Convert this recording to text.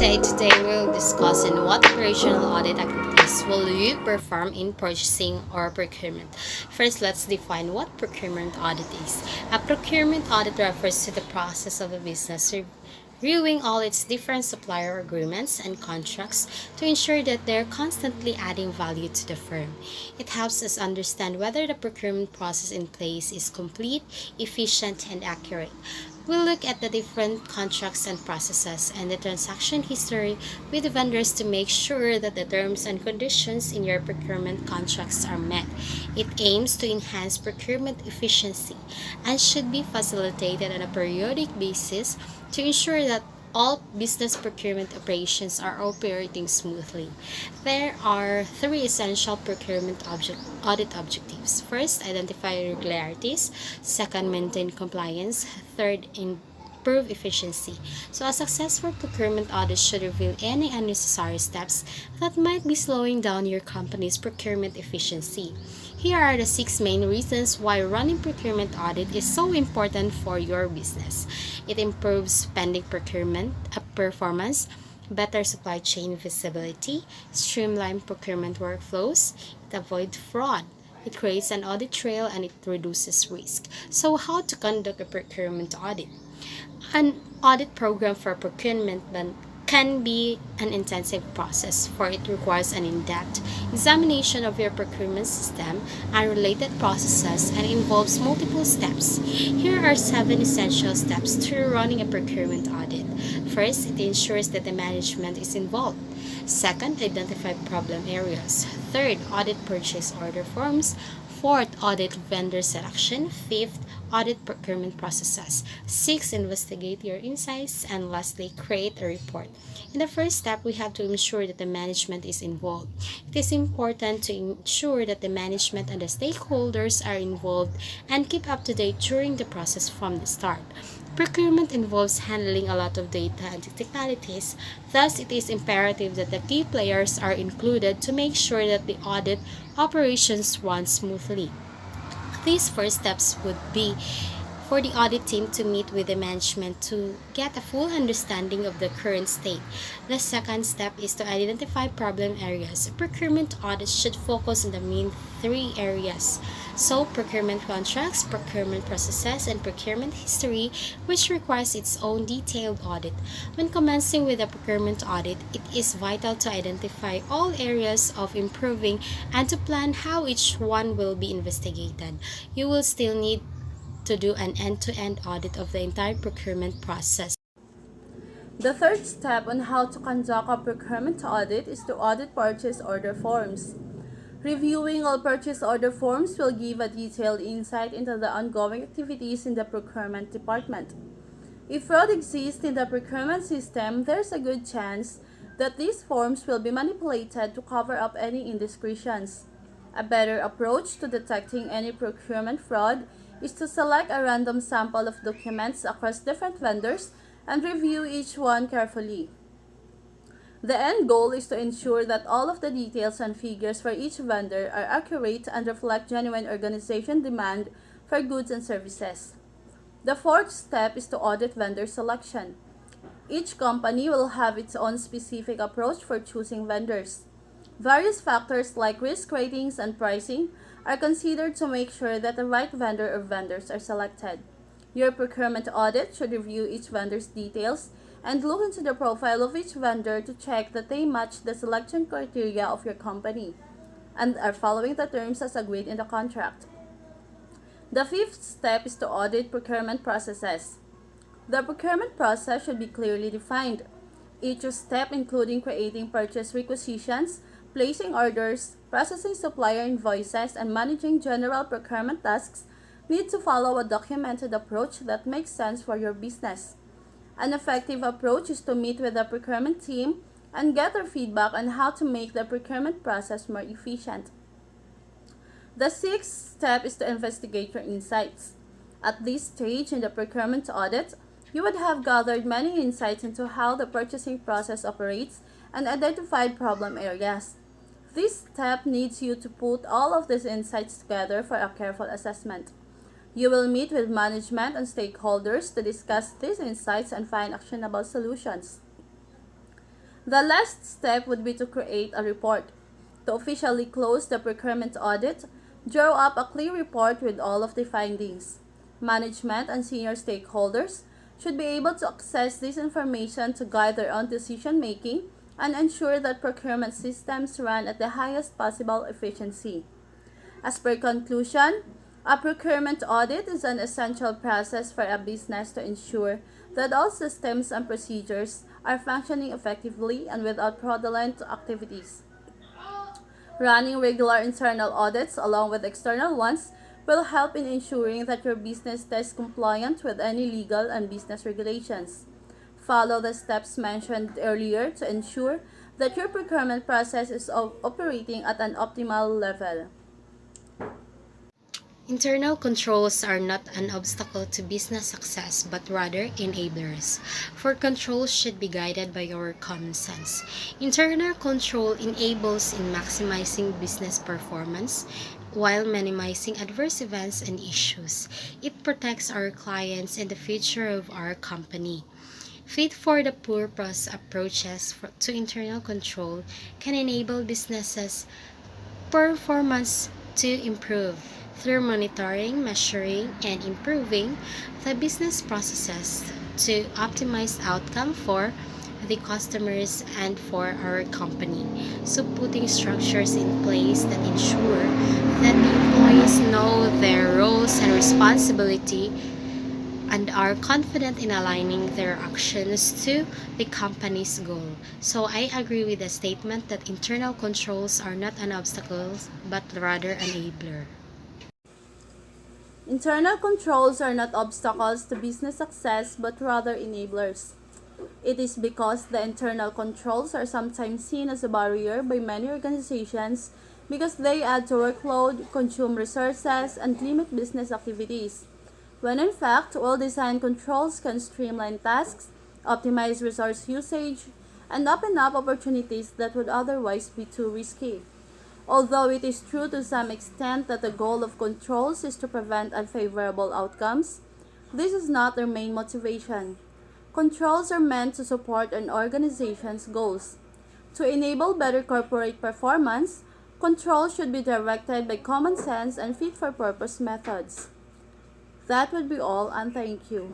Today we'll discuss in what operational audit activities will you perform in purchasing or procurement. First, let's define what procurement audit is. A procurement audit refers to the process of a business reviewing all its different supplier agreements and contracts to ensure that they're constantly adding value to the firm. It helps us understand whether the procurement process in place is complete, efficient, and accurate. We'll look at the different contracts and processes and the transaction history with the vendors to make sure that the terms and conditions in your procurement contracts are met. It aims to enhance procurement efficiency and should be facilitated on a periodic basis to ensure that all business procurement operations are operating smoothly. There are three essential audit objectives. First, identify irregularities. Second, maintain compliance. Third, improve efficiency. So, a successful procurement audit should reveal any unnecessary steps that might be slowing down your company's procurement efficiency. Here are the six main reasons why running procurement audit is so important for your business. It improves spending procurement performance, better supply chain visibility, streamline procurement workflows, it avoids fraud, it creates an audit trail, and it reduces risk. So, how to conduct a procurement audit? An audit program for procurement can be an intensive process, for it requires an in-depth examination of your procurement system and related processes and involves multiple steps. Here are seven essential steps to running a procurement audit. First, it ensures that the management is involved. Second, identify problem areas. Third, audit purchase order forms. Fourth, audit vendor selection. Fifth, audit procurement processes. Sixth, investigate your insights. And lastly, create a report. In the first step, we have to ensure that the management is involved. It is important to ensure that the management and the stakeholders are involved and keep up to date during the process from the start. Procurement involves handling a lot of data and technicalities, thus, it is imperative that the key players are included to make sure that the audit operations run smoothly. These first steps would be for the audit team to meet with the management to get a full understanding of the current state. The second step is to identify problem areas. Procurement audits should focus on the main three areas. So, procurement contracts, procurement processes, and procurement history, which requires its own detailed audit. When commencing with a procurement audit, it is vital to identify all areas of improving and to plan how each one will be investigated. You will still need to do an end-to-end audit of the entire procurement process. The third step on how to conduct a procurement audit is to audit purchase order forms. Reviewing all purchase order forms will give a detailed insight into the ongoing activities in the procurement department. If fraud exists in the procurement system, there's a good chance that these forms will be manipulated to cover up any indiscretions. A better approach to detecting any procurement fraud is to select a random sample of documents across different vendors and review each one carefully. The end goal is to ensure that all of the details and figures for each vendor are accurate and reflect genuine organization demand for goods and services. The fourth step is to audit vendor selection. Each company will have its own specific approach for choosing vendors. Various factors like risk ratings and pricing are considered to make sure that the right vendor or vendors are selected. Your procurement audit should review each vendor's details and look into the profile of each vendor to check that they match the selection criteria of your company and are following the terms as agreed in the contract. The fifth step is to audit procurement processes. The procurement process should be clearly defined. Each step, including creating purchase requisitions, placing orders, processing supplier invoices, and managing general procurement tasks, need to follow a documented approach that makes sense for your business. An effective approach is to meet with the procurement team and get their feedback on how to make the procurement process more efficient. The sixth step is to investigate your insights. At this stage in the procurement audit, you would have gathered many insights into how the purchasing process operates and identified problem areas. This step needs you to put all of these insights together for a careful assessment. You will meet with management and stakeholders to discuss these insights and find actionable solutions. The last step would be to create a report. To officially close the procurement audit, draw up a clear report with all of the findings. Management and senior stakeholders should be able to access this information to guide their own decision making and ensure that procurement systems run at the highest possible efficiency. As per conclusion, a procurement audit is an essential process for a business to ensure that all systems and procedures are functioning effectively and without fraudulent activities. Running regular internal audits along with external ones will help in ensuring that your business is compliant with any legal and business regulations. Follow the steps mentioned earlier to ensure that your procurement process is operating at an optimal level. Internal controls are not an obstacle to business success but rather enablers, for controls should be guided by your common sense. Internal control enables in maximizing business performance while minimizing adverse events and issues. It protects our clients and the future of our company. Fit for the purpose approaches to internal control can enable businesses performance to improve through monitoring, measuring, and improving the business processes to optimize outcome for the customers and for our company. So putting structures in place that ensure that the employees know their roles and responsibility and are confident in aligning their actions to the company's goal. So I agree with the statement that internal controls are not an obstacle but rather an enabler. Internal controls are not obstacles to business success but rather enablers. It is because the internal controls are sometimes seen as a barrier by many organizations because they add to workload, consume resources, and limit business activities. When in fact, well-designed controls can streamline tasks, optimize resource usage, and open up opportunities that would otherwise be too risky. Although it is true to some extent that the goal of controls is to prevent unfavorable outcomes, this is not their main motivation. Controls are meant to support an organization's goals. To enable better corporate performance, controls should be directed by common sense and fit for purpose methods. That would be all, and thank you.